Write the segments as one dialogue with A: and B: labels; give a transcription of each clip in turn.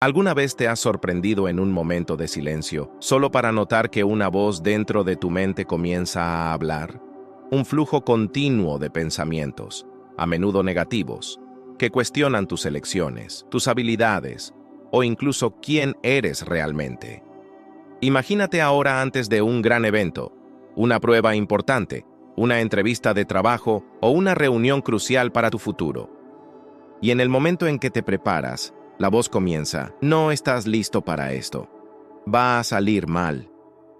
A: ¿Alguna vez te has sorprendido en un momento de silencio, solo para notar que una voz dentro de tu mente comienza a hablar? Un flujo continuo de pensamientos, a menudo negativos, que cuestionan tus elecciones, tus habilidades, o incluso quién eres realmente. Imagínate ahora antes de un gran evento, una prueba importante, una entrevista de trabajo o una reunión crucial para tu futuro. Y en el momento en que te preparas, la voz comienza: no estás listo para esto. Va a salir mal.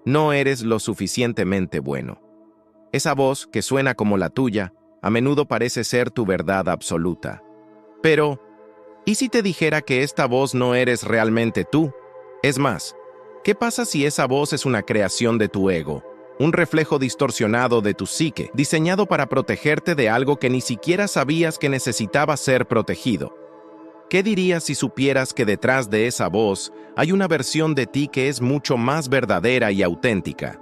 A: No eres lo suficientemente bueno. Esa voz, que suena como la tuya, a menudo parece ser tu verdad absoluta. Pero, ¿y si te dijera que esta voz no eres realmente tú? Es más, ¿qué pasa si esa voz es una creación de tu ego? Un reflejo distorsionado de tu psique, diseñado para protegerte de algo que ni siquiera sabías que necesitaba ser protegido. ¿Qué dirías si supieras que detrás de esa voz hay una versión de ti que es mucho más verdadera y auténtica?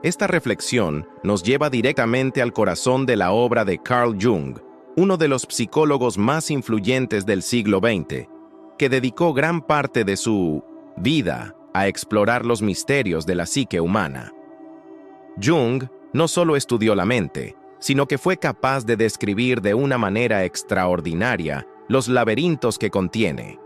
A: Esta reflexión nos lleva directamente al corazón de la obra de Carl Jung, uno de los psicólogos más influyentes del siglo XX, que dedicó gran parte de su vida a explorar los misterios de la psique humana. Jung no solo estudió la mente, sino que fue capaz de describir de una manera extraordinaria los laberintos que contiene.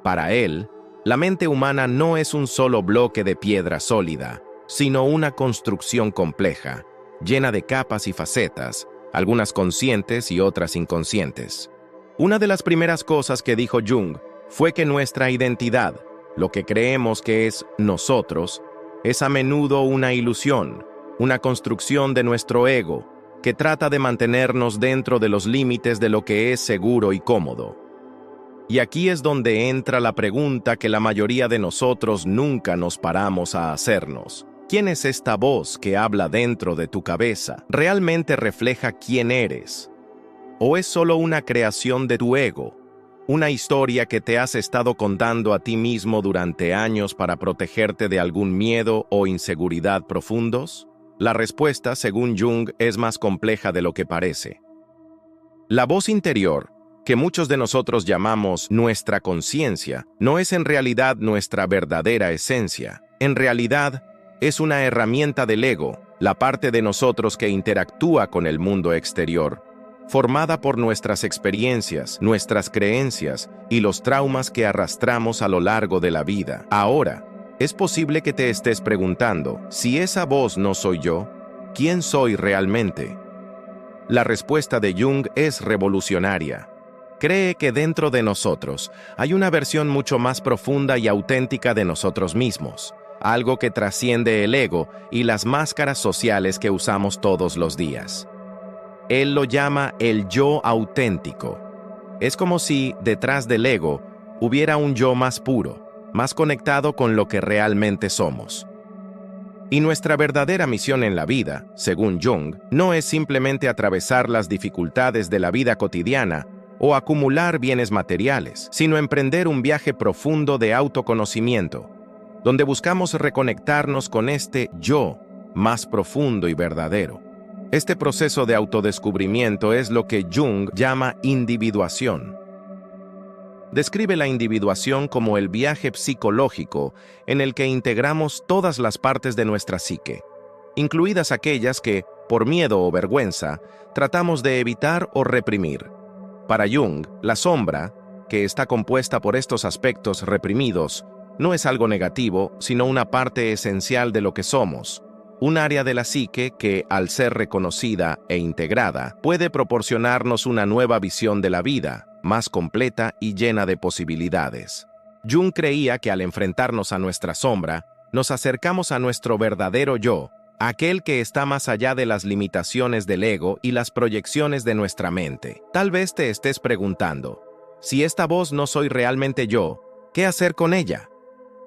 A: Para él, la mente humana no es un solo bloque de piedra sólida, sino una construcción compleja, llena de capas y facetas, algunas conscientes y otras inconscientes. Una de las primeras cosas que dijo Jung fue que nuestra identidad, lo que creemos que es nosotros, es a menudo una ilusión, una construcción de nuestro ego, que trata de mantenernos dentro de los límites de lo que es seguro y cómodo. Y aquí es donde entra la pregunta que la mayoría de nosotros nunca nos paramos a hacernos. ¿Quién es esta voz que habla dentro de tu cabeza? ¿Realmente refleja quién eres? ¿O es solo una creación de tu ego? ¿Una historia que te has estado contando a ti mismo durante años para protegerte de algún miedo o inseguridad profundos? La respuesta, según Jung, es más compleja de lo que parece. La voz interior, que muchos de nosotros llamamos nuestra conciencia, no es en realidad nuestra verdadera esencia. En realidad, es una herramienta del ego, la parte de nosotros que interactúa con el mundo exterior, formada por nuestras experiencias, nuestras creencias y los traumas que arrastramos a lo largo de la vida. Ahora, es posible que te estés preguntando: si esa voz no soy yo, ¿quién soy realmente? La respuesta de Jung es revolucionaria. Cree que dentro de nosotros hay una versión mucho más profunda y auténtica de nosotros mismos, algo que trasciende el ego y las máscaras sociales que usamos todos los días. Él lo llama el yo auténtico. Es como si, detrás del ego, hubiera un yo más puro, más conectado con lo que realmente somos. Y nuestra verdadera misión en la vida, según Jung, no es simplemente atravesar las dificultades de la vida cotidiana o acumular bienes materiales, sino emprender un viaje profundo de autoconocimiento, donde buscamos reconectarnos con este yo más profundo y verdadero. Este proceso de autodescubrimiento es lo que Jung llama individuación. Describe la individuación como el viaje psicológico en el que integramos todas las partes de nuestra psique, incluidas aquellas que, por miedo o vergüenza, tratamos de evitar o reprimir. Para Jung, la sombra, que está compuesta por estos aspectos reprimidos, no es algo negativo, sino una parte esencial de lo que somos, un área de la psique que, al ser reconocida e integrada, puede proporcionarnos una nueva visión de la vida, más completa y llena de posibilidades. Jung creía que al enfrentarnos a nuestra sombra, nos acercamos a nuestro verdadero yo, aquel que está más allá de las limitaciones del ego y las proyecciones de nuestra mente. Tal vez te estés preguntando: si esta voz no soy realmente yo, ¿qué hacer con ella?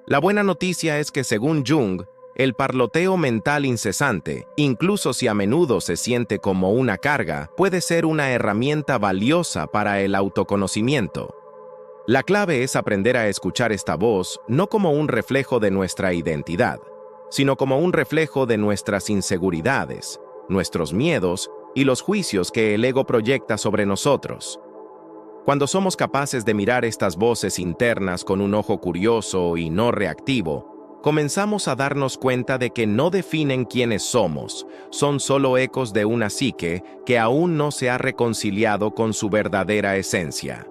A: La buena noticia es que, según Jung, el parloteo mental incesante, incluso si a menudo se siente como una carga, puede ser una herramienta valiosa para el autoconocimiento. La clave es aprender a escuchar esta voz no como un reflejo de nuestra identidad, sino como un reflejo de nuestras inseguridades, nuestros miedos y los juicios que el ego proyecta sobre nosotros. Cuando somos capaces de mirar estas voces internas con un ojo curioso y no reactivo, comenzamos a darnos cuenta de que no definen quiénes somos, son solo ecos de una psique que aún no se ha reconciliado con su verdadera esencia.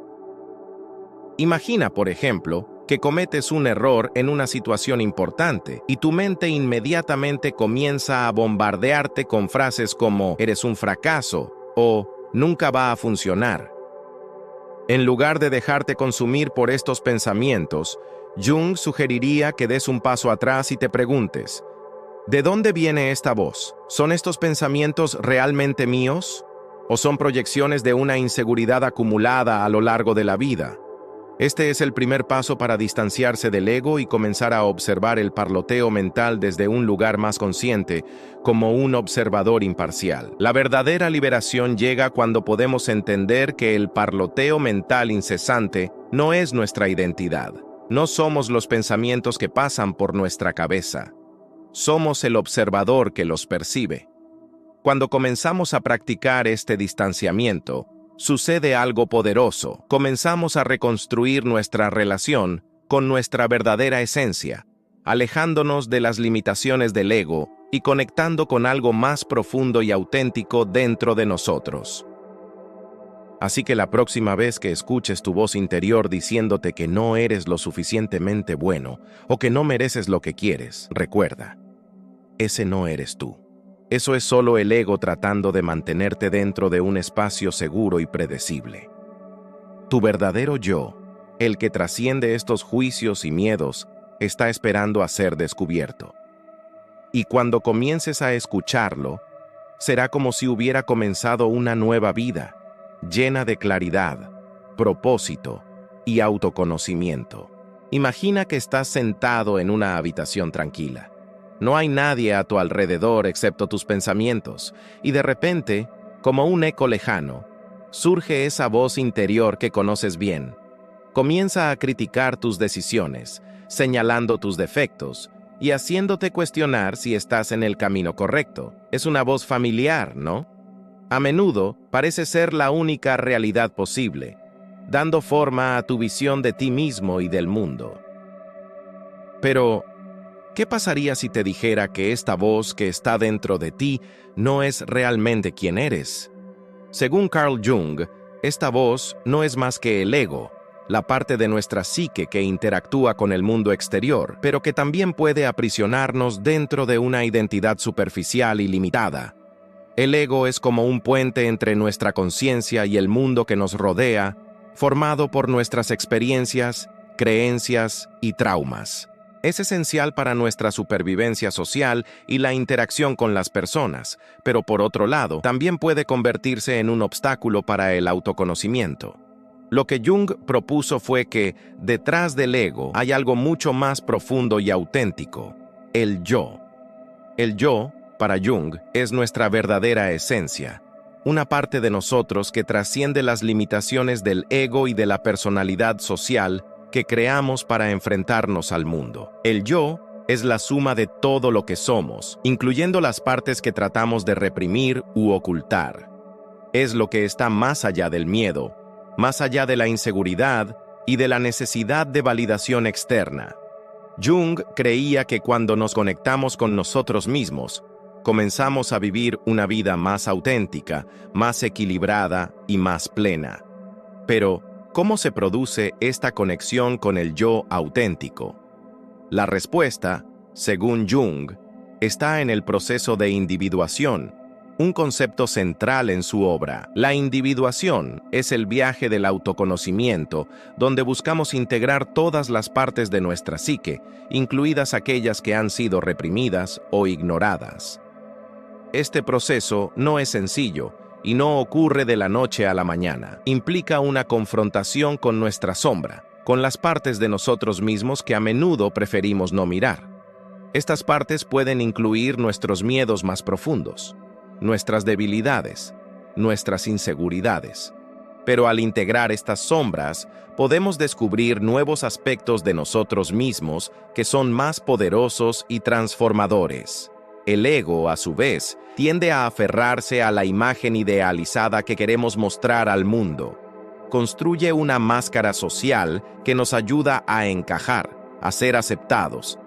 A: Imagina, por ejemplo, que cometes un error en una situación importante y tu mente inmediatamente comienza a bombardearte con frases como «eres un fracaso» o «nunca va a funcionar». En lugar de dejarte consumir por estos pensamientos, Jung sugeriría que des un paso atrás y te preguntes, ¿de dónde viene esta voz? ¿Son estos pensamientos realmente míos? ¿O son proyecciones de una inseguridad acumulada a lo largo de la vida? Este es el primer paso para distanciarse del ego y comenzar a observar el parloteo mental desde un lugar más consciente, como un observador imparcial. La verdadera liberación llega cuando podemos entender que el parloteo mental incesante no es nuestra identidad. No somos los pensamientos que pasan por nuestra cabeza. Somos el observador que los percibe. Cuando comenzamos a practicar este distanciamiento, sucede algo poderoso. Comenzamos a reconstruir nuestra relación con nuestra verdadera esencia, alejándonos de las limitaciones del ego y conectando con algo más profundo y auténtico dentro de nosotros. Así que la próxima vez que escuches tu voz interior diciéndote que no eres lo suficientemente bueno o que no mereces lo que quieres, recuerda, ese no eres tú. Eso es solo el ego tratando de mantenerte dentro de un espacio seguro y predecible. Tu verdadero yo, el que trasciende estos juicios y miedos, está esperando a ser descubierto. Y cuando comiences a escucharlo, será como si hubiera comenzado una nueva vida, llena de claridad, propósito y autoconocimiento. Imagina que estás sentado en una habitación tranquila. No hay nadie a tu alrededor excepto tus pensamientos, y de repente, como un eco lejano, surge esa voz interior que conoces bien. Comienza a criticar tus decisiones, señalando tus defectos y haciéndote cuestionar si estás en el camino correcto. Es una voz familiar, ¿no? A menudo parece ser la única realidad posible, dando forma a tu visión de ti mismo y del mundo. Pero, ¿qué pasaría si te dijera que esta voz que está dentro de ti no es realmente quien eres? Según Carl Jung, esta voz no es más que el ego, la parte de nuestra psique que interactúa con el mundo exterior, pero que también puede aprisionarnos dentro de una identidad superficial y limitada. El ego es como un puente entre nuestra conciencia y el mundo que nos rodea, formado por nuestras experiencias, creencias y traumas. Es esencial para nuestra supervivencia social y la interacción con las personas, pero por otro lado, también puede convertirse en un obstáculo para el autoconocimiento. Lo que Jung propuso fue que, detrás del ego, hay algo mucho más profundo y auténtico: el yo. El yo, para Jung, es nuestra verdadera esencia, una parte de nosotros que trasciende las limitaciones del ego y de la personalidad social que creamos para enfrentarnos al mundo. El yo es la suma de todo lo que somos, incluyendo las partes que tratamos de reprimir u ocultar. Es lo que está más allá del miedo, más allá de la inseguridad y de la necesidad de validación externa. Jung creía que cuando nos conectamos con nosotros mismos, comenzamos a vivir una vida más auténtica, más equilibrada y más plena. Pero, ¿cómo se produce esta conexión con el yo auténtico? La respuesta, según Jung, está en el proceso de individuación, un concepto central en su obra. La individuación es el viaje del autoconocimiento, donde buscamos integrar todas las partes de nuestra psique, incluidas aquellas que han sido reprimidas o ignoradas. Este proceso no es sencillo, y no ocurre de la noche a la mañana. Implica una confrontación con nuestra sombra, con las partes de nosotros mismos que a menudo preferimos no mirar. Estas partes pueden incluir nuestros miedos más profundos, nuestras debilidades, nuestras inseguridades. Pero al integrar estas sombras, podemos descubrir nuevos aspectos de nosotros mismos que son más poderosos y transformadores. El ego, a su vez, tiende a aferrarse a la imagen idealizada que queremos mostrar al mundo. construye una máscara social que nos ayuda a encajar, a ser aceptados.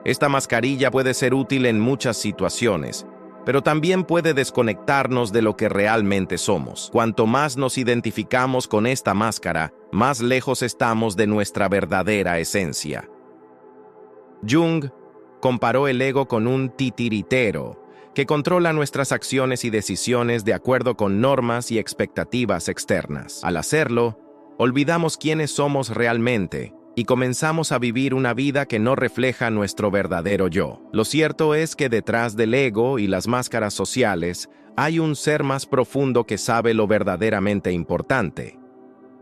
A: Esta mascarilla puede ser útil en muchas situaciones, pero también puede desconectarnos de lo que realmente somos. Cuanto más nos identificamos con esta máscara, más lejos estamos de nuestra verdadera esencia. Jung comparó el ego con un titiritero que controla nuestras acciones y decisiones de acuerdo con normas y expectativas externas. Al hacerlo, olvidamos quiénes somos realmente y comenzamos a vivir una vida que no refleja nuestro verdadero yo. Lo cierto es que detrás del ego y las máscaras sociales hay un ser más profundo que sabe lo verdaderamente importante.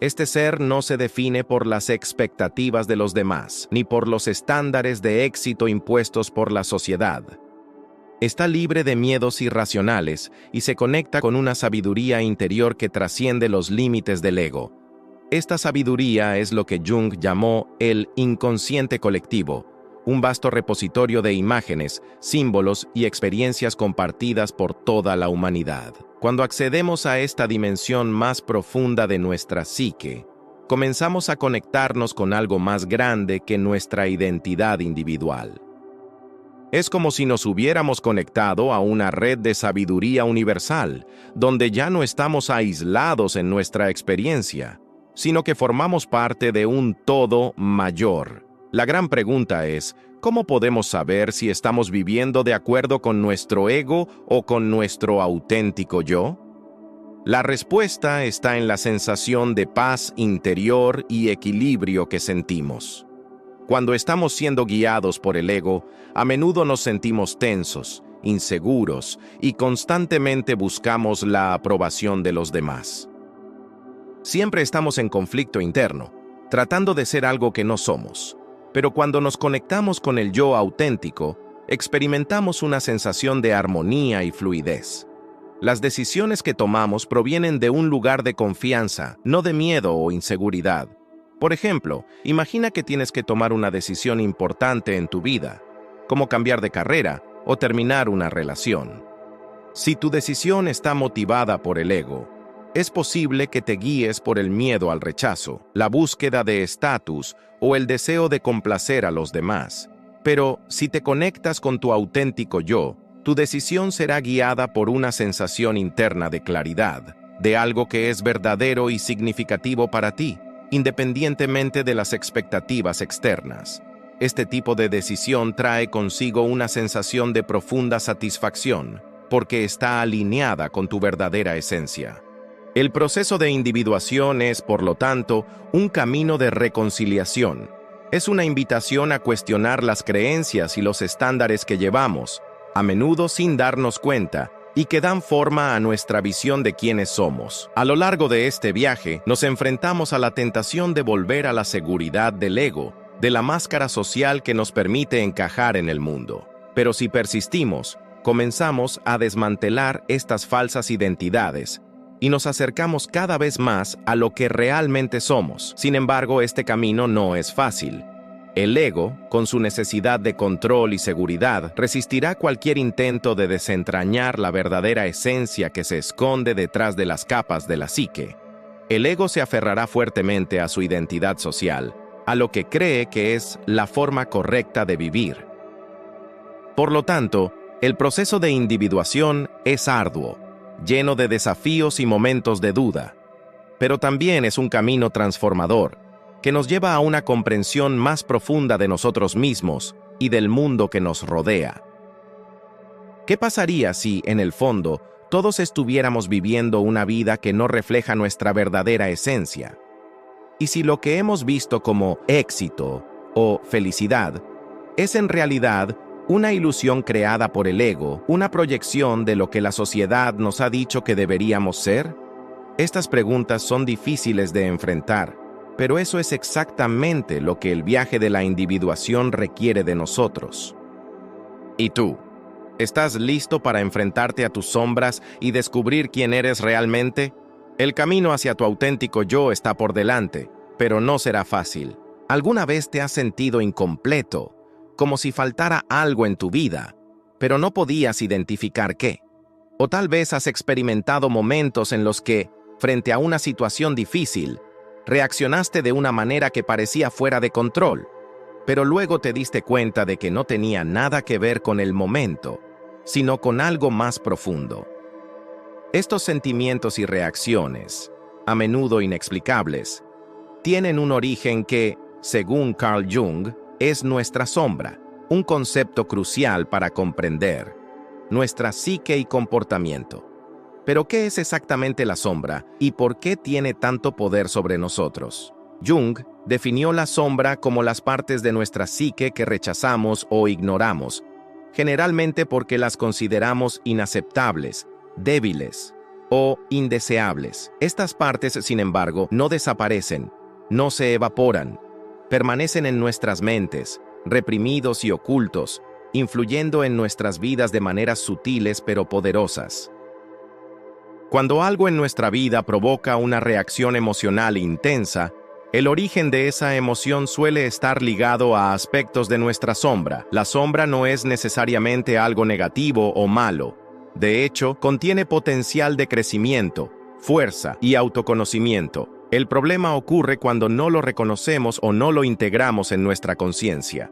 A: Este ser no se define por las expectativas de los demás, ni por los estándares de éxito impuestos por la sociedad. Está libre de miedos irracionales y se conecta con una sabiduría interior que trasciende los límites del ego. Esta sabiduría es lo que Jung llamó el inconsciente colectivo, un vasto repositorio de imágenes, símbolos y experiencias compartidas por toda la humanidad. Cuando accedemos a esta dimensión más profunda de nuestra psique, comenzamos a conectarnos con algo más grande que nuestra identidad individual. Es como si nos hubiéramos conectado a una red de sabiduría universal, donde ya no estamos aislados en nuestra experiencia, sino que formamos parte de un todo mayor. La gran pregunta es, ¿cómo podemos saber si estamos viviendo de acuerdo con nuestro ego o con nuestro auténtico yo? La respuesta está en la sensación de paz interior y equilibrio que sentimos. Cuando estamos siendo guiados por el ego, a menudo nos sentimos tensos, inseguros y constantemente buscamos la aprobación de los demás. Siempre estamos en conflicto interno, tratando de ser algo que no somos. Pero cuando nos conectamos con el yo auténtico, experimentamos una sensación de armonía y fluidez. Las decisiones que tomamos provienen de un lugar de confianza, no de miedo o inseguridad. Por ejemplo, imagina que tienes que tomar una decisión importante en tu vida, como cambiar de carrera o terminar una relación. Si tu decisión está motivada por el ego, es posible que te guíes por el miedo al rechazo, la búsqueda de estatus o el deseo de complacer a los demás. Pero si te conectas con tu auténtico yo, tu decisión será guiada por una sensación interna de claridad, de algo que es verdadero y significativo para ti, independientemente de las expectativas externas. Este tipo de decisión trae consigo una sensación de profunda satisfacción, porque está alineada con tu verdadera esencia. El proceso de individuación es, por lo tanto, un camino de reconciliación. Es una invitación a cuestionar las creencias y los estándares que llevamos, a menudo sin darnos cuenta, y que dan forma a nuestra visión de quiénes somos. A lo largo de este viaje, nos enfrentamos a la tentación de volver a la seguridad del ego, de la máscara social que nos permite encajar en el mundo. Pero si persistimos, comenzamos a desmantelar estas falsas identidades, y nos acercamos cada vez más a lo que realmente somos. Sin embargo, este camino no es fácil. El ego, con su necesidad de control y seguridad, resistirá cualquier intento de desentrañar la verdadera esencia que se esconde detrás de las capas de la psique. El ego se aferrará fuertemente a su identidad social, a lo que cree que es la forma correcta de vivir. Por lo tanto, el proceso de individuación es arduo, lleno de desafíos y momentos de duda, pero también es un camino transformador que nos lleva a una comprensión más profunda de nosotros mismos y del mundo que nos rodea. ¿Qué pasaría si, en el fondo, todos estuviéramos viviendo una vida que no refleja nuestra verdadera esencia? ¿Y si lo que hemos visto como éxito o felicidad es en realidad una ilusión creada por el ego, una proyección de lo que la sociedad nos ha dicho que deberíamos ser? Estas preguntas son difíciles de enfrentar, pero eso es exactamente lo que el viaje de la individuación requiere de nosotros. ¿Y tú? ¿Estás listo para enfrentarte a tus sombras y descubrir quién eres realmente? El camino hacia tu auténtico yo está por delante, pero no será fácil. ¿Alguna vez te has sentido incompleto, como si faltara algo en tu vida, pero no podías identificar qué? O tal vez has experimentado momentos en los que, frente a una situación difícil, Reaccionaste de una manera que parecía fuera de control, pero luego te diste cuenta de que no tenía nada que ver con el momento, sino con algo más profundo. Estos sentimientos y reacciones, a menudo inexplicables, tienen un origen que, según Carl Jung, es nuestra sombra, un concepto crucial para comprender nuestra psique y comportamiento. Pero, ¿qué es exactamente la sombra y por qué tiene tanto poder sobre nosotros? Jung definió la sombra como las partes de nuestra psique que rechazamos o ignoramos, generalmente porque las consideramos inaceptables, débiles o indeseables. Estas partes, sin embargo, no desaparecen, no se evaporan, permanecen en nuestras mentes, reprimidos y ocultos, influyendo en nuestras vidas de maneras sutiles pero poderosas. Cuando algo en nuestra vida provoca una reacción emocional intensa, el origen de esa emoción suele estar ligado a aspectos de nuestra sombra. La sombra no es necesariamente algo negativo o malo. De hecho, contiene potencial de crecimiento, fuerza y autoconocimiento. El problema ocurre cuando no lo reconocemos o no lo integramos en nuestra conciencia.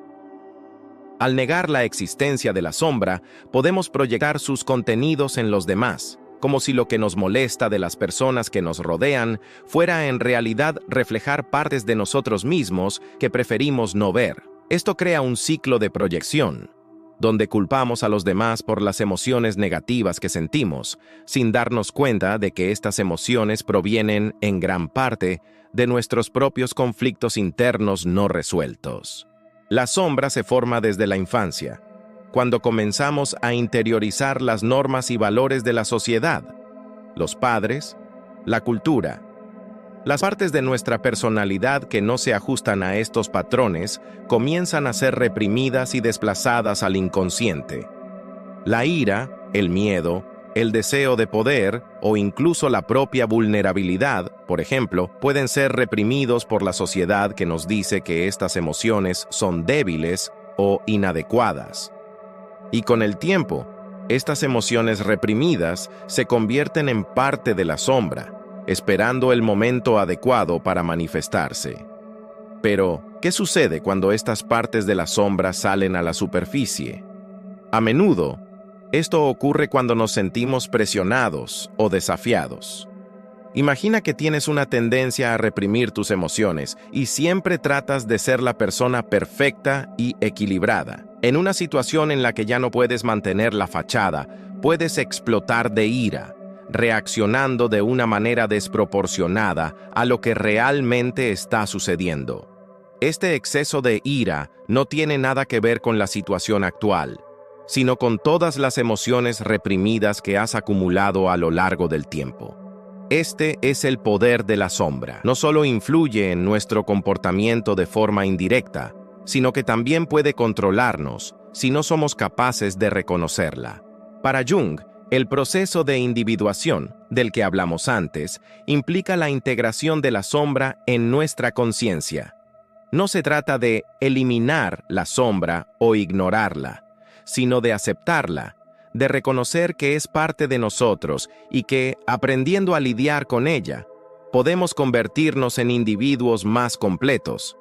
A: Al negar la existencia de la sombra, podemos proyectar sus contenidos en los demás, como si lo que nos molesta de las personas que nos rodean fuera en realidad reflejar partes de nosotros mismos que preferimos no ver. Esto crea un ciclo de proyección, donde culpamos a los demás por las emociones negativas que sentimos, sin darnos cuenta de que estas emociones provienen, en gran parte, de nuestros propios conflictos internos no resueltos. La sombra se forma desde la infancia, cuando comenzamos a interiorizar las normas y valores de la sociedad, los padres, la cultura. Las partes de nuestra personalidad que no se ajustan a estos patrones comienzan a ser reprimidas y desplazadas al inconsciente. La ira, el miedo, el deseo de poder o incluso la propia vulnerabilidad, por ejemplo, pueden ser reprimidos por la sociedad que nos dice que estas emociones son débiles o inadecuadas. Y con el tiempo, estas emociones reprimidas se convierten en parte de la sombra, esperando el momento adecuado para manifestarse. Pero, ¿qué sucede cuando estas partes de la sombra salen a la superficie? A menudo, esto ocurre cuando nos sentimos presionados o desafiados. Imagina que tienes una tendencia a reprimir tus emociones y siempre tratas de ser la persona perfecta y equilibrada. En una situación en la que ya no puedes mantener la fachada, puedes explotar de ira, reaccionando de una manera desproporcionada a lo que realmente está sucediendo. Este exceso de ira no tiene nada que ver con la situación actual, sino con todas las emociones reprimidas que has acumulado a lo largo del tiempo. Este es el poder de la sombra. No solo influye en nuestro comportamiento de forma indirecta, sino que también puede controlarnos si no somos capaces de reconocerla. Para Jung, el proceso de individuación, del que hablamos antes, implica la integración de la sombra en nuestra conciencia. No se trata de eliminar la sombra o ignorarla, sino de aceptarla, de reconocer que es parte de nosotros y que, aprendiendo a lidiar con ella, podemos convertirnos en individuos más completos.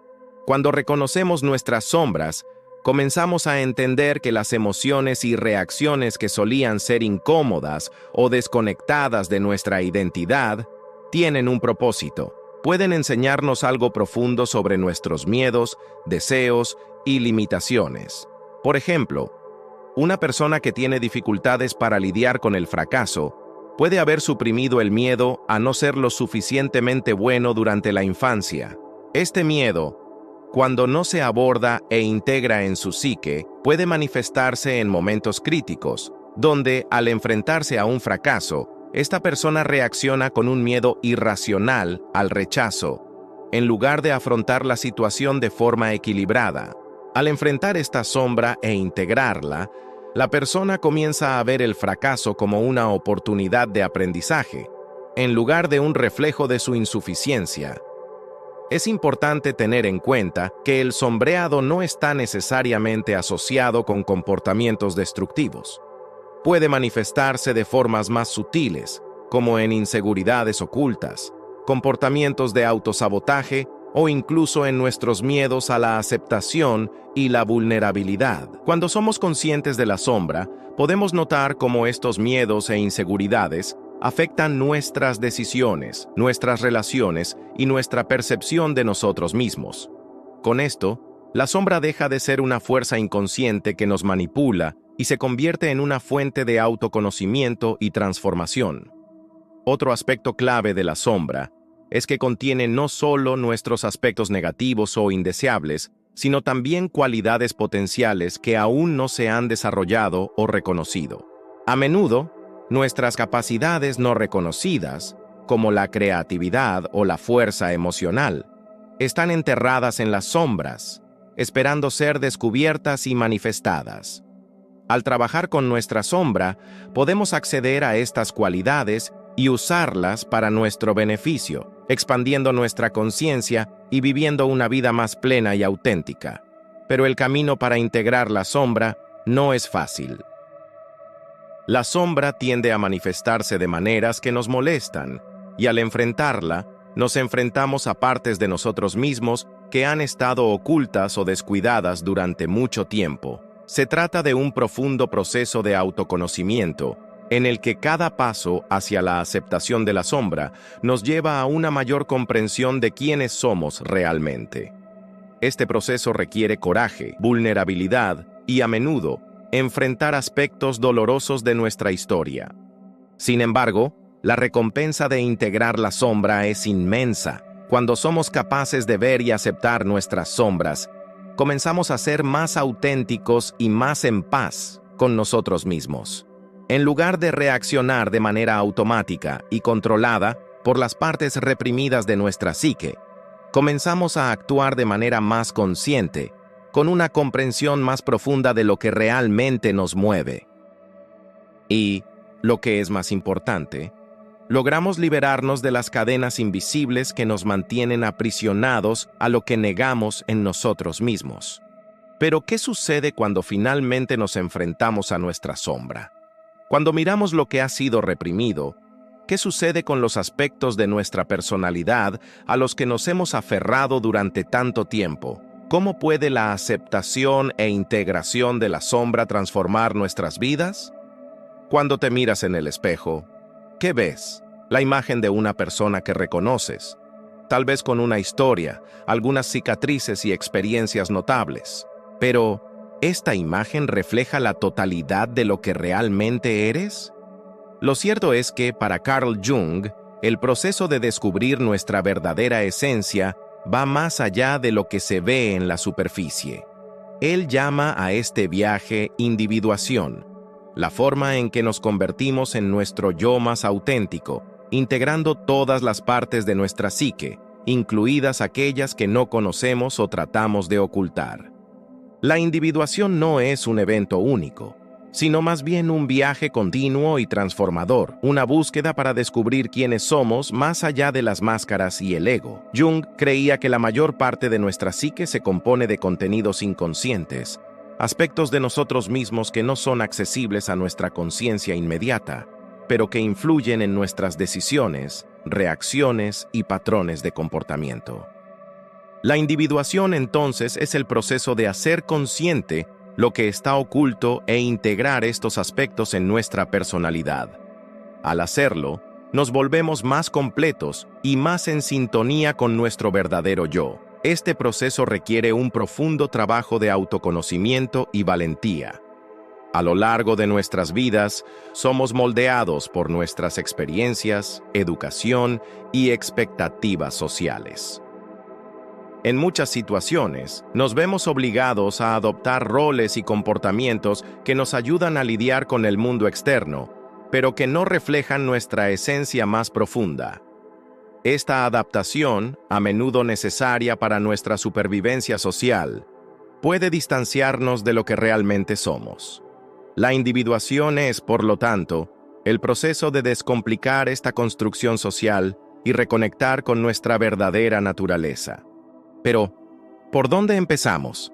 A: Cuando reconocemos nuestras sombras, comenzamos a entender que las emociones y reacciones que solían ser incómodas o desconectadas de nuestra identidad tienen un propósito. Pueden enseñarnos algo profundo sobre nuestros miedos, deseos y limitaciones. Por ejemplo, una persona que tiene dificultades para lidiar con el fracaso puede haber suprimido el miedo a no ser lo suficientemente bueno durante la infancia. Este miedo, cuando no se aborda e integra en su psique, puede manifestarse en momentos críticos, donde, al enfrentarse a un fracaso, esta persona reacciona con un miedo irracional al rechazo, en lugar de afrontar la situación de forma equilibrada. Al enfrentar esta sombra e integrarla, la persona comienza a ver el fracaso como una oportunidad de aprendizaje, en lugar de un reflejo de su insuficiencia. Es importante tener en cuenta que el sombreado no está necesariamente asociado con comportamientos destructivos. Puede manifestarse de formas más sutiles, como en inseguridades ocultas, comportamientos de autosabotaje o incluso en nuestros miedos a la aceptación y la vulnerabilidad. Cuando somos conscientes de la sombra, podemos notar cómo estos miedos e inseguridades afectan nuestras decisiones, nuestras relaciones y nuestra percepción de nosotros mismos. Con esto, la sombra deja de ser una fuerza inconsciente que nos manipula y se convierte en una fuente de autoconocimiento y transformación. Otro aspecto clave de la sombra es que contiene no solo nuestros aspectos negativos o indeseables, sino también cualidades potenciales que aún no se han desarrollado o reconocido. A menudo, nuestras capacidades no reconocidas, como la creatividad o la fuerza emocional, están enterradas en las sombras, esperando ser descubiertas y manifestadas. Al trabajar con nuestra sombra, podemos acceder a estas cualidades y usarlas para nuestro beneficio, expandiendo nuestra conciencia y viviendo una vida más plena y auténtica. Pero el camino para integrar la sombra no es fácil. La sombra tiende a manifestarse de maneras que nos molestan, y al enfrentarla, nos enfrentamos a partes de nosotros mismos que han estado ocultas o descuidadas durante mucho tiempo. Se trata de un profundo proceso de autoconocimiento, en el que cada paso hacia la aceptación de la sombra nos lleva a una mayor comprensión de quiénes somos realmente. Este proceso requiere coraje, vulnerabilidad y, a menudo, enfrentar aspectos dolorosos de nuestra historia. Sin embargo, la recompensa de integrar la sombra es inmensa. Cuando somos capaces de ver y aceptar nuestras sombras, comenzamos a ser más auténticos y más en paz con nosotros mismos. En lugar de reaccionar de manera automática y controlada por las partes reprimidas de nuestra psique, comenzamos a actuar de manera más consciente, con una comprensión más profunda de lo que realmente nos mueve. Y, lo que es más importante, logramos liberarnos de las cadenas invisibles que nos mantienen aprisionados a lo que negamos en nosotros mismos. Pero, ¿qué sucede cuando finalmente nos enfrentamos a nuestra sombra? Cuando miramos lo que ha sido reprimido, ¿qué sucede con los aspectos de nuestra personalidad a los que nos hemos aferrado durante tanto tiempo? ¿Cómo puede la aceptación e integración de la sombra transformar nuestras vidas? Cuando te miras en el espejo, ¿qué ves? La imagen de una persona que reconoces, tal vez con una historia, algunas cicatrices y experiencias notables. Pero, ¿esta imagen refleja la totalidad de lo que realmente eres? Lo cierto es que, para Carl Jung, el proceso de descubrir nuestra verdadera esencia va más allá de lo que se ve en la superficie. Él llama a este viaje individuación, la forma en que nos convertimos en nuestro yo más auténtico, integrando todas las partes de nuestra psique, incluidas aquellas que no conocemos o tratamos de ocultar. La individuación no es un evento único, sino más bien un viaje continuo y transformador, una búsqueda para descubrir quiénes somos más allá de las máscaras y el ego. Jung creía que la mayor parte de nuestra psique se compone de contenidos inconscientes, aspectos de nosotros mismos que no son accesibles a nuestra conciencia inmediata, pero que influyen en nuestras decisiones, reacciones y patrones de comportamiento. La individuación, entonces, es el proceso de hacer consciente lo que está oculto e integrar estos aspectos en nuestra personalidad. Al hacerlo, nos volvemos más completos y más en sintonía con nuestro verdadero yo. Este proceso requiere un profundo trabajo de autoconocimiento y valentía. A lo largo de nuestras vidas, somos moldeados por nuestras experiencias, educación y expectativas sociales. En muchas situaciones, nos vemos obligados a adoptar roles y comportamientos que nos ayudan a lidiar con el mundo externo, pero que no reflejan nuestra esencia más profunda. Esta adaptación, a menudo necesaria para nuestra supervivencia social, puede distanciarnos de lo que realmente somos. La individuación es, por lo tanto, el proceso de descomplicar esta construcción social y reconectar con nuestra verdadera naturaleza. Pero, ¿por dónde empezamos?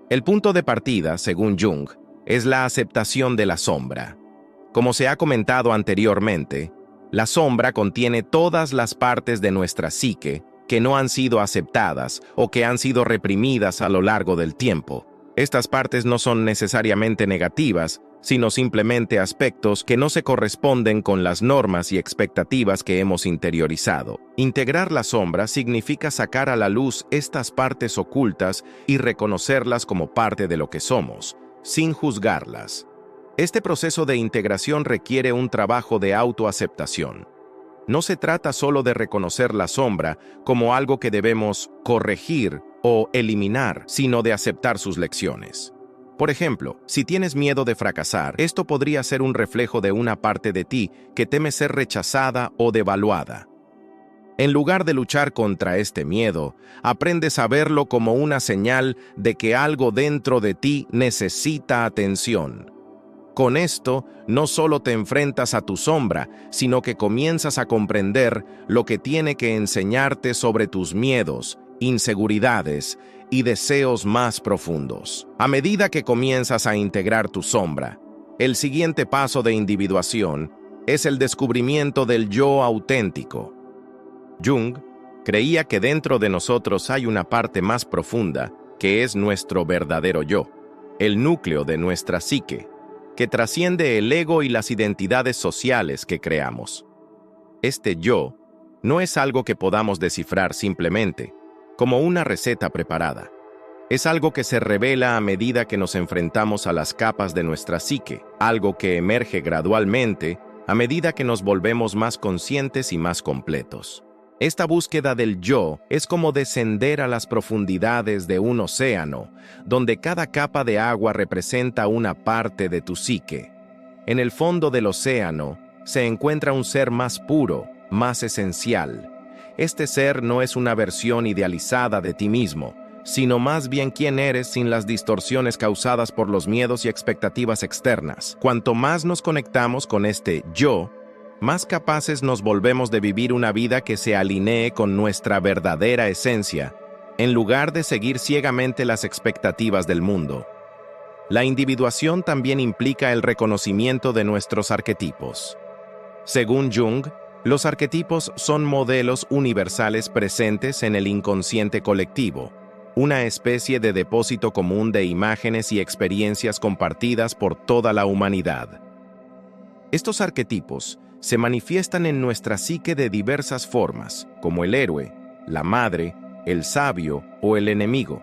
A: El punto de partida, según Jung, es la aceptación de la sombra. Como se ha comentado anteriormente, La sombra contiene todas las partes de nuestra psique que no han sido aceptadas o que han sido reprimidas a lo largo del tiempo. Estas partes no son necesariamente negativas, sino simplemente aspectos que no se corresponden con las normas y expectativas que hemos interiorizado. Integrar la sombra significa sacar a la luz estas partes ocultas y reconocerlas como parte de lo que somos, sin juzgarlas. Este proceso de integración requiere un trabajo de autoaceptación. No se trata solo de reconocer la sombra como algo que debemos corregir o eliminar, sino de aceptar sus lecciones. Por ejemplo, si tienes miedo de fracasar, esto podría ser un reflejo de una parte de ti que teme ser rechazada o devaluada. En lugar de luchar contra este miedo, aprendes a verlo como una señal de que algo dentro de ti necesita atención. Con esto, no solo te enfrentas a tu sombra, sino que comienzas a comprender lo que tiene que enseñarte sobre tus miedos, inseguridades y deseos más profundos. A medida que comienzas a integrar tu sombra, el siguiente paso de individuación es el descubrimiento del yo auténtico. Jung creía que dentro de nosotros hay una parte más profunda que es nuestro verdadero yo, el núcleo de nuestra psique, que trasciende el ego y las identidades sociales que creamos. Este yo no es algo que podamos descifrar simplemente, como una receta preparada. Es algo que se revela a medida que nos enfrentamos a las capas de nuestra psique, algo que emerge gradualmente a medida que nos volvemos más conscientes y más completos. Esta búsqueda del yo es como descender a las profundidades de un océano, donde cada capa de agua representa una parte de tu psique. En el fondo del océano se encuentra un ser más puro, más esencial. Este ser no es una versión idealizada de ti mismo, sino más bien quién eres sin las distorsiones causadas por los miedos y expectativas externas. Cuanto más nos conectamos con este yo, más capaces nos volvemos de vivir una vida que se alinee con nuestra verdadera esencia, en lugar de seguir ciegamente las expectativas del mundo. La individuación también implica el reconocimiento de nuestros arquetipos. Según Jung, los arquetipos son modelos universales presentes en el inconsciente colectivo, una especie de depósito común de imágenes y experiencias compartidas por toda la humanidad. Estos arquetipos se manifiestan en nuestra psique de diversas formas, como el héroe, la madre, el sabio o el enemigo.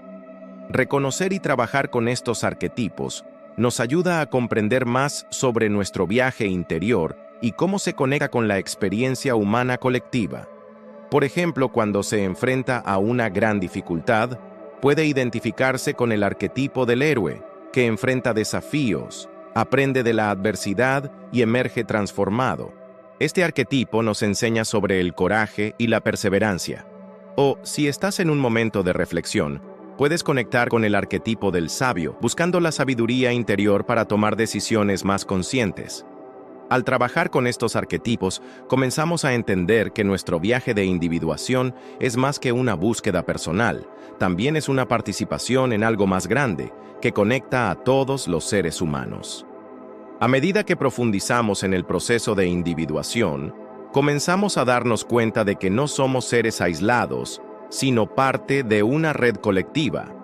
A: Reconocer y trabajar con estos arquetipos nos ayuda a comprender más sobre nuestro viaje interior y cómo se conecta con la experiencia humana colectiva. Por ejemplo, cuando se enfrenta a una gran dificultad, puede identificarse con el arquetipo del héroe, que enfrenta desafíos, aprende de la adversidad y emerge transformado. Este arquetipo nos enseña sobre el coraje y la perseverancia. O, si estás en un momento de reflexión, puedes conectar con el arquetipo del sabio, buscando la sabiduría interior para tomar decisiones más conscientes. Al trabajar con estos arquetipos, comenzamos a entender que nuestro viaje de individuación es más que una búsqueda personal, también es una participación en algo más grande, que conecta a todos los seres humanos. A medida que profundizamos en el proceso de individuación, comenzamos a darnos cuenta de que no somos seres aislados, sino parte de una red colectiva.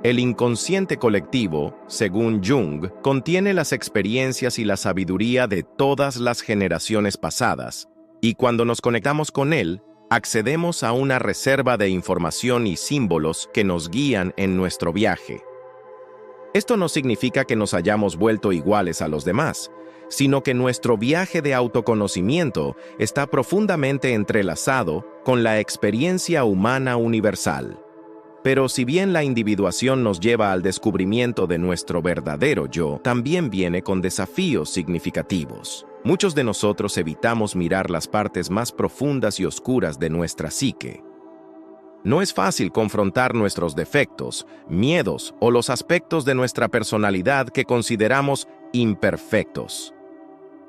A: El inconsciente colectivo, según Jung, contiene las experiencias y la sabiduría de todas las generaciones pasadas, y cuando nos conectamos con él, accedemos a una reserva de información y símbolos que nos guían en nuestro viaje. Esto no significa que nos hayamos vuelto iguales a los demás, sino que nuestro viaje de autoconocimiento está profundamente entrelazado con la experiencia humana universal. Pero si bien la individuación nos lleva al descubrimiento de nuestro verdadero yo, también viene con desafíos significativos. Muchos de nosotros evitamos mirar las partes más profundas y oscuras de nuestra psique. No es fácil confrontar nuestros defectos, miedos o los aspectos de nuestra personalidad que consideramos imperfectos.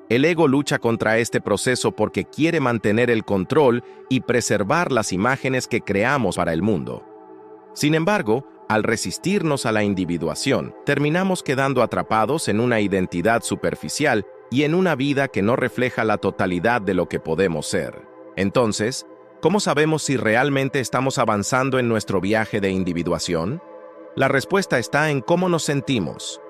A: El ego lucha contra este proceso porque quiere mantener el control y preservar las imágenes que creamos para el mundo. Sin embargo, al resistirnos a la individuación, terminamos quedando atrapados en una identidad superficial y en una vida que no refleja la totalidad de lo que podemos ser. Entonces, ¿cómo sabemos si realmente estamos avanzando en nuestro viaje de individuación? La respuesta está en cómo nos sentimos.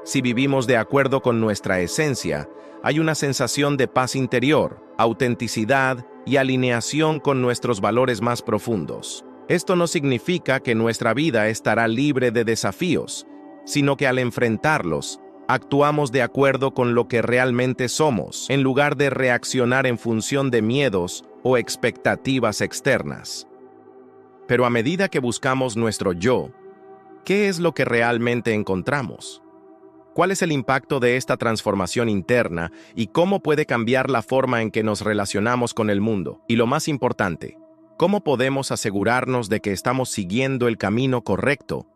A: Si vivimos de acuerdo con nuestra esencia, hay una sensación de paz interior, autenticidad y alineación con nuestros valores más profundos. Esto no significa que nuestra vida estará libre de desafíos, sino que al enfrentarlos, actuamos de acuerdo con lo que realmente somos, en lugar de reaccionar en función de miedos o expectativas externas. Pero a medida que buscamos nuestro yo, ¿qué es lo que realmente encontramos? ¿Cuál es el impacto de esta transformación interna y cómo puede cambiar la forma en que nos relacionamos con el mundo? Y lo más importante, ¿cómo podemos asegurarnos de que estamos siguiendo el camino correcto,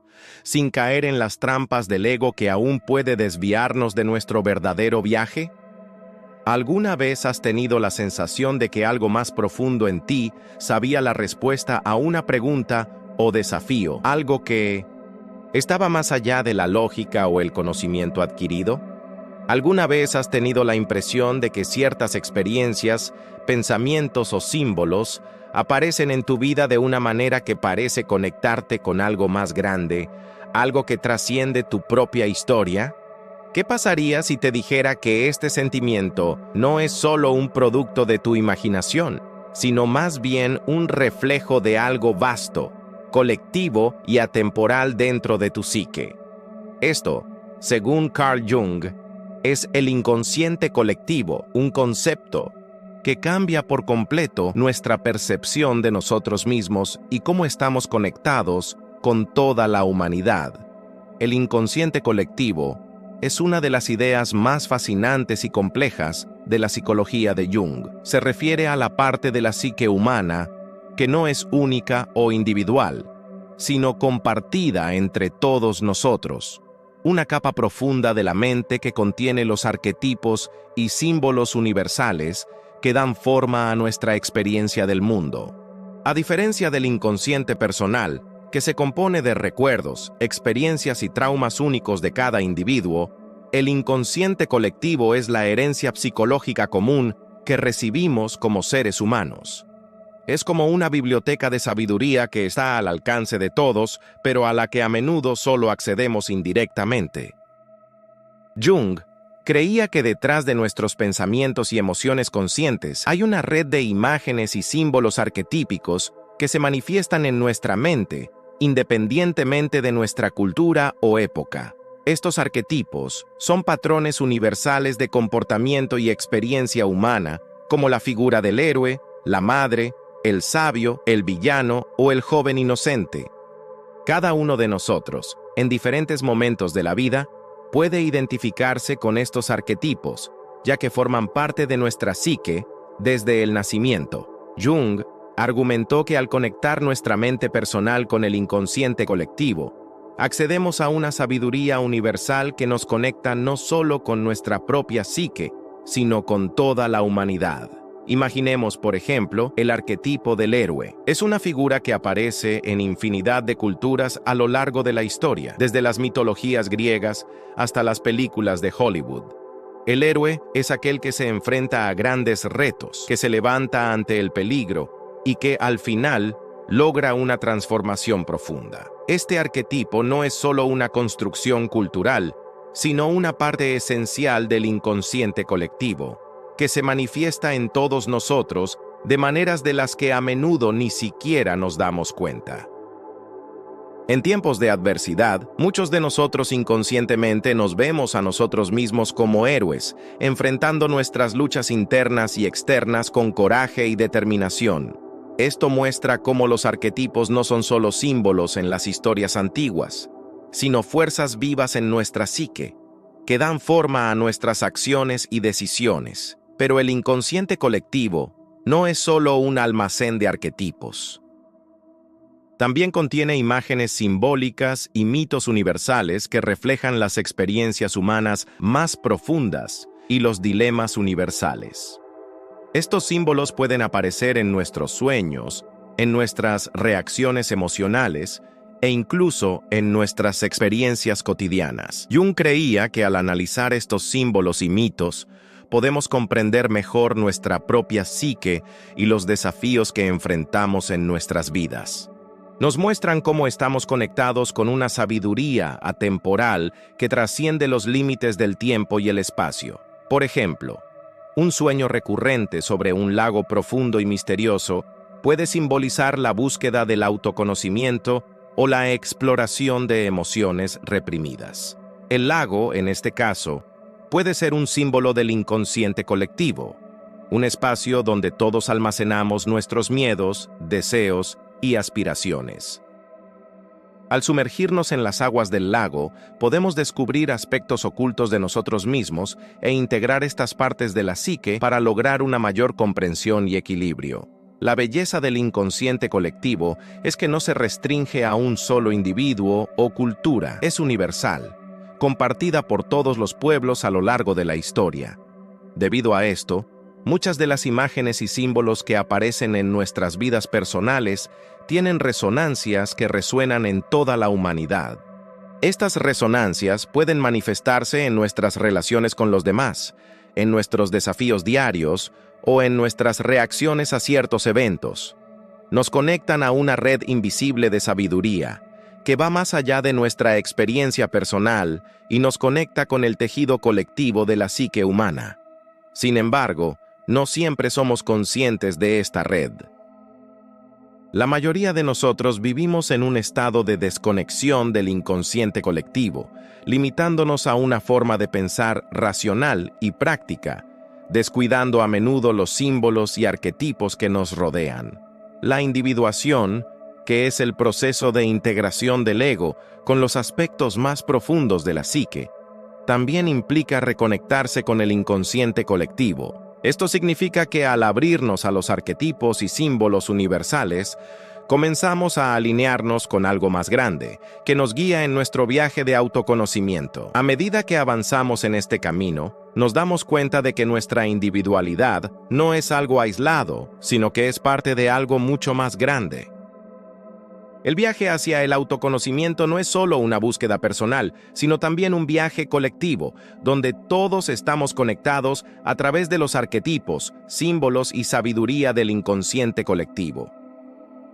A: sin caer en las trampas del ego que aún puede desviarnos de nuestro verdadero viaje? ¿Alguna vez has tenido la sensación de que algo más profundo en ti sabía la respuesta a una pregunta o desafío, algo que estaba más allá de la lógica o el conocimiento adquirido? ¿Alguna vez has tenido la impresión de que ciertas experiencias, pensamientos o símbolos aparecen en tu vida de una manera que parece conectarte con algo más grande, algo que trasciende tu propia historia? ¿Qué pasaría si te dijera que este sentimiento no es solo un producto de tu imaginación, sino más bien un reflejo de algo vasto, colectivo y atemporal dentro de tu psique? Esto, según Carl Jung, es el inconsciente colectivo, un concepto que cambia por completo nuestra percepción de nosotros mismos y cómo estamos conectados con toda la humanidad. El inconsciente colectivo es una de las ideas más fascinantes y complejas de la psicología de Jung. Se refiere a la parte de la psique humana que no es única o individual, sino compartida entre todos nosotros. Una capa profunda de la mente que contiene los arquetipos y símbolos universales que dan forma a nuestra experiencia del mundo. A diferencia del inconsciente personal, que se compone de recuerdos, experiencias y traumas únicos de cada individuo, el inconsciente colectivo es la herencia psicológica común que recibimos como seres humanos. Es como una biblioteca de sabiduría que está al alcance de todos, pero a la que a menudo solo accedemos indirectamente. Jung creía que detrás de nuestros pensamientos y emociones conscientes hay una red de imágenes y símbolos arquetípicos que se manifiestan en nuestra mente, independientemente de nuestra cultura o época. Estos arquetipos son patrones universales de comportamiento y experiencia humana, como la figura del héroe, la madre, el sabio, el villano o el joven inocente. Cada uno de nosotros, en diferentes momentos de la vida, puede identificarse con estos arquetipos, ya que forman parte de nuestra psique desde el nacimiento. Jung argumentó que al conectar nuestra mente personal con el inconsciente colectivo, accedemos a una sabiduría universal que nos conecta no solo con nuestra propia psique, sino con toda la humanidad. Imaginemos, por ejemplo, el arquetipo del héroe. Es una figura que aparece en infinidad de culturas a lo largo de la historia, desde las mitologías griegas hasta las películas de Hollywood. El héroe es aquel que se enfrenta a grandes retos, que se levanta ante el peligro y que, al final, logra una transformación profunda. Este arquetipo no es solo una construcción cultural, sino una parte esencial del inconsciente colectivo, que se manifiesta en todos nosotros de maneras de las que a menudo ni siquiera nos damos cuenta. En tiempos de adversidad, muchos de nosotros inconscientemente nos vemos a nosotros mismos como héroes, enfrentando nuestras luchas internas y externas con coraje y determinación. Esto muestra cómo los arquetipos no son solo símbolos en las historias antiguas, sino fuerzas vivas en nuestra psique, que dan forma a nuestras acciones y decisiones. Pero el inconsciente colectivo no es solo un almacén de arquetipos. También contiene imágenes simbólicas y mitos universales que reflejan las experiencias humanas más profundas y los dilemas universales. Estos símbolos pueden aparecer en nuestros sueños, en nuestras reacciones emocionales e incluso en nuestras experiencias cotidianas. Jung creía que al analizar estos símbolos y mitos, podemos comprender mejor nuestra propia psique y los desafíos que enfrentamos en nuestras vidas. Nos muestran cómo estamos conectados con una sabiduría atemporal que trasciende los límites del tiempo y el espacio. Por ejemplo, un sueño recurrente sobre un lago profundo y misterioso puede simbolizar la búsqueda del autoconocimiento o la exploración de emociones reprimidas. El lago, en este caso, puede ser un símbolo del inconsciente colectivo, un espacio donde todos almacenamos nuestros miedos, deseos y aspiraciones. Al sumergirnos en las aguas del lago, podemos descubrir aspectos ocultos de nosotros mismos e integrar estas partes de la psique para lograr una mayor comprensión y equilibrio. La belleza del inconsciente colectivo es que no se restringe a un solo individuo o cultura, es universal, compartida por todos los pueblos a lo largo de la historia. Debido a esto, muchas de las imágenes y símbolos que aparecen en nuestras vidas personales tienen resonancias que resuenan en toda la humanidad. Estas resonancias pueden manifestarse en nuestras relaciones con los demás, en nuestros desafíos diarios o en nuestras reacciones a ciertos eventos. Nos conectan a una red invisible de sabiduría, que va más allá de nuestra experiencia personal y nos conecta con el tejido colectivo de la psique humana. Sin embargo, no siempre somos conscientes de esta red. La mayoría de nosotros vivimos en un estado de desconexión del inconsciente colectivo, limitándonos a una forma de pensar racional y práctica, descuidando a menudo los símbolos y arquetipos que nos rodean. La individuación, que es el proceso de integración del ego con los aspectos más profundos de la psique, también implica reconectarse con el inconsciente colectivo. Esto significa que al abrirnos a los arquetipos y símbolos universales, comenzamos a alinearnos con algo más grande, que nos guía en nuestro viaje de autoconocimiento. A medida que avanzamos en este camino, nos damos cuenta de que nuestra individualidad no es algo aislado, sino que es parte de algo mucho más grande. El viaje hacia el autoconocimiento no es solo una búsqueda personal, sino también un viaje colectivo, donde todos estamos conectados a través de los arquetipos, símbolos y sabiduría del inconsciente colectivo.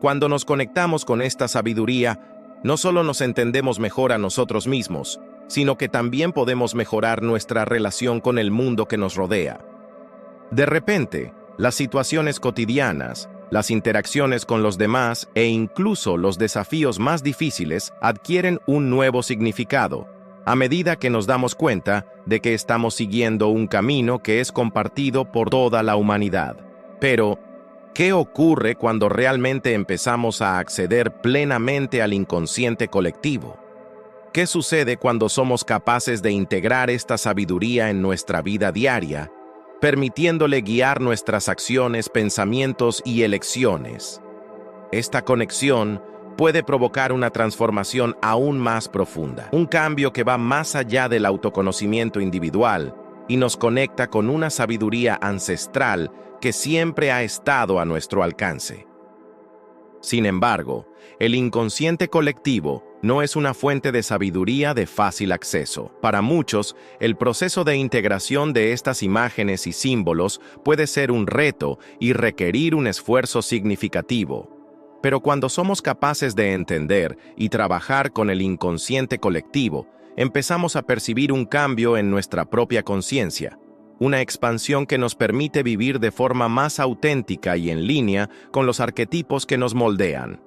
A: Cuando nos conectamos con esta sabiduría, no solo nos entendemos mejor a nosotros mismos, sino que también podemos mejorar nuestra relación con el mundo que nos rodea. De repente, las situaciones cotidianas, las interacciones con los demás e incluso los desafíos más difíciles adquieren un nuevo significado, a medida que nos damos cuenta de que estamos siguiendo un camino que es compartido por toda la humanidad. Pero, ¿qué ocurre cuando realmente empezamos a acceder plenamente al inconsciente colectivo? ¿Qué sucede cuando somos capaces de integrar esta sabiduría en nuestra vida diaria, permitiéndole guiar nuestras acciones, pensamientos y elecciones? Esta conexión puede provocar una transformación aún más profunda, un cambio que va más allá del autoconocimiento individual y nos conecta con una sabiduría ancestral que siempre ha estado a nuestro alcance. Sin embargo, el inconsciente colectivo no es una fuente de sabiduría de fácil acceso. Para muchos, el proceso de integración de estas imágenes y símbolos puede ser un reto y requerir un esfuerzo significativo. Pero cuando somos capaces de entender y trabajar con el inconsciente colectivo, empezamos a percibir un cambio en nuestra propia conciencia, una expansión que nos permite vivir de forma más auténtica y en línea con los arquetipos que nos moldean.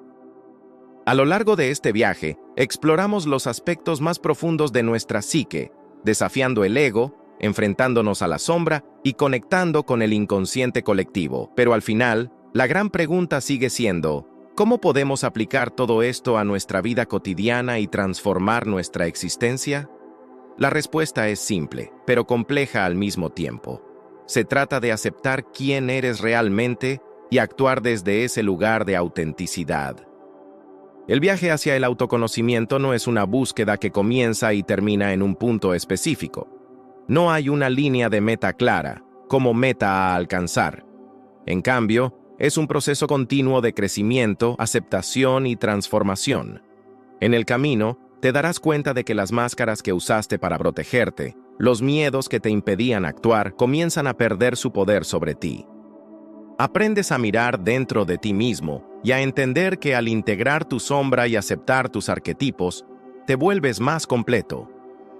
A: A lo largo de este viaje, exploramos los aspectos más profundos de nuestra psique, desafiando el ego, enfrentándonos a la sombra y conectando con el inconsciente colectivo. Pero al final, la gran pregunta sigue siendo, ¿cómo podemos aplicar todo esto a nuestra vida cotidiana y transformar nuestra existencia? La respuesta es simple, pero compleja al mismo tiempo. Se trata de aceptar quién eres realmente y actuar desde ese lugar de autenticidad. El viaje hacia el autoconocimiento no es una búsqueda que comienza y termina en un punto específico. No hay una línea de meta clara, como meta a alcanzar. En cambio, es un proceso continuo de crecimiento, aceptación y transformación. En el camino, te darás cuenta de que las máscaras que usaste para protegerte, los miedos que te impedían actuar, comienzan a perder su poder sobre ti. Aprendes a mirar dentro de ti mismo y a entender que al integrar tu sombra y aceptar tus arquetipos, te vuelves más completo.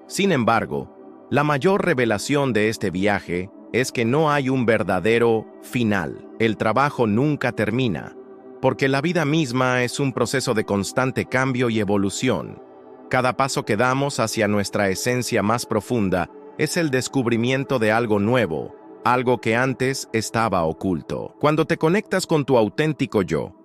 A: Sin embargo, la mayor revelación de este viaje es que no hay un verdadero final. El trabajo nunca termina, porque la vida misma es un proceso de constante cambio y evolución. Cada paso que damos hacia nuestra esencia más profunda es el descubrimiento de algo nuevo, algo que antes estaba oculto. Cuando te conectas con tu auténtico yo,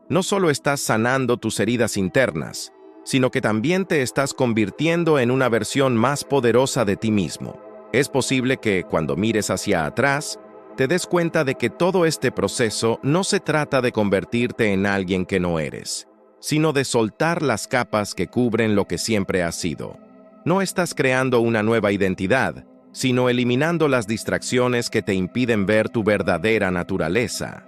A: no solo estás sanando tus heridas internas, sino que también te estás convirtiendo en una versión más poderosa de ti mismo. Es posible que, cuando mires hacia atrás, te des cuenta de que todo este proceso no se trata de convertirte en alguien que no eres, sino de soltar las capas que cubren lo que siempre has sido. No estás creando una nueva identidad, sino eliminando las distracciones que te impiden ver tu verdadera naturaleza.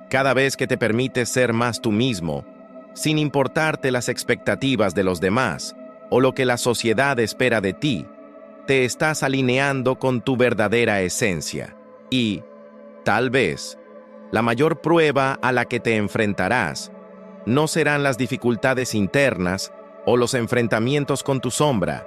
A: Cada vez que te permites ser más tú mismo, sin importarte las expectativas de los demás o lo que la sociedad espera de ti, te estás alineando con tu verdadera esencia. Y, tal vez, la mayor prueba a la que te enfrentarás no serán las dificultades internas o los enfrentamientos con tu sombra,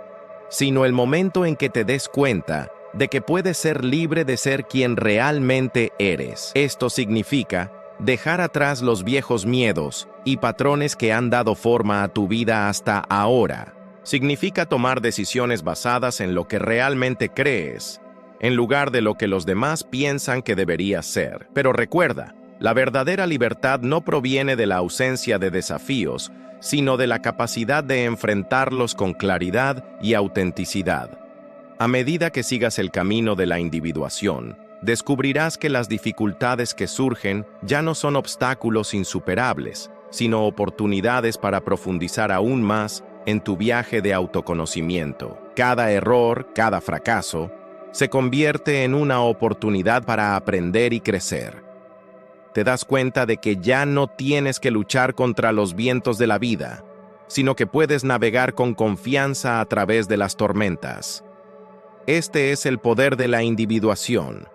A: sino el momento en que te des cuenta de que puedes ser libre de ser quien realmente eres. Esto significa dejar atrás los viejos miedos y patrones que han dado forma a tu vida hasta ahora. Significa tomar decisiones basadas en lo que realmente crees, en lugar de lo que los demás piensan que deberías ser. Pero recuerda, la verdadera libertad no proviene de la ausencia de desafíos, sino de la capacidad de enfrentarlos con claridad y autenticidad. A medida que sigas el camino de la individuación, descubrirás que las dificultades que surgen ya no son obstáculos insuperables, sino oportunidades para profundizar aún más en tu viaje de autoconocimiento. Cada error, cada fracaso, se convierte en una oportunidad para aprender y crecer. Te das cuenta de que ya no tienes que luchar contra los vientos de la vida, sino que puedes navegar con confianza a través de las tormentas. Este es el poder de la individuación.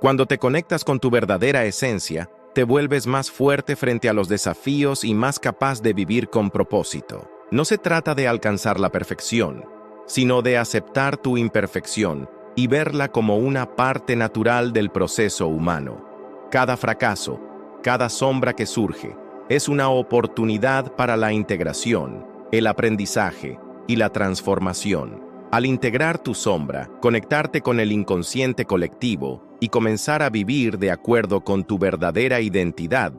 A: Cuando te conectas con tu verdadera esencia, te vuelves más fuerte frente a los desafíos y más capaz de vivir con propósito. No se trata de alcanzar la perfección, sino de aceptar tu imperfección y verla como una parte natural del proceso humano. Cada fracaso, cada sombra que surge, es una oportunidad para la integración, el aprendizaje y la transformación. Al integrar tu sombra, conectarte con el inconsciente colectivo y comenzar a vivir de acuerdo con tu verdadera identidad,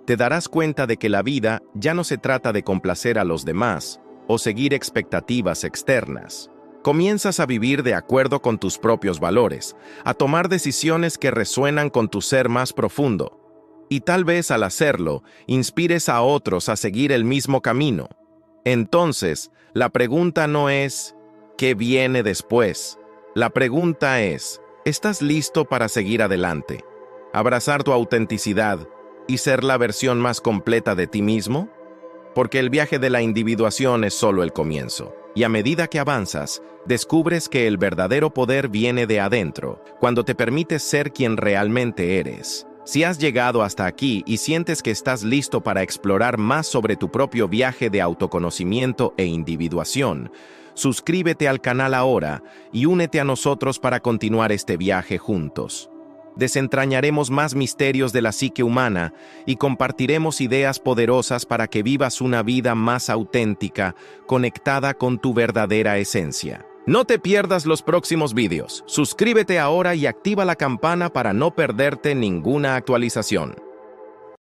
A: te darás cuenta de que la vida ya no se trata de complacer a los demás o seguir expectativas externas. Comienzas a vivir de acuerdo con tus propios valores, a tomar decisiones que resuenan con tu ser más profundo. Y tal vez al hacerlo, inspires a otros a seguir el mismo camino. Entonces, la pregunta no es ¿qué viene después? La pregunta es, ¿estás listo para seguir adelante? Abrazar tu autenticidad y ser la versión más completa de ti mismo? Porque el viaje de la individuación es solo el comienzo. Y a medida que avanzas, descubres que el verdadero poder viene de adentro, cuando te permites ser quien realmente eres. Si has llegado hasta aquí y sientes que estás listo para explorar más sobre tu propio viaje de autoconocimiento e individuación, suscríbete al canal ahora y únete a nosotros para continuar este viaje juntos. Desentrañaremos más misterios de la psique humana y compartiremos ideas poderosas para que vivas una vida más auténtica, conectada con tu verdadera esencia. No te pierdas los próximos vídeos. Suscríbete ahora y activa la campana para no perderte ninguna actualización.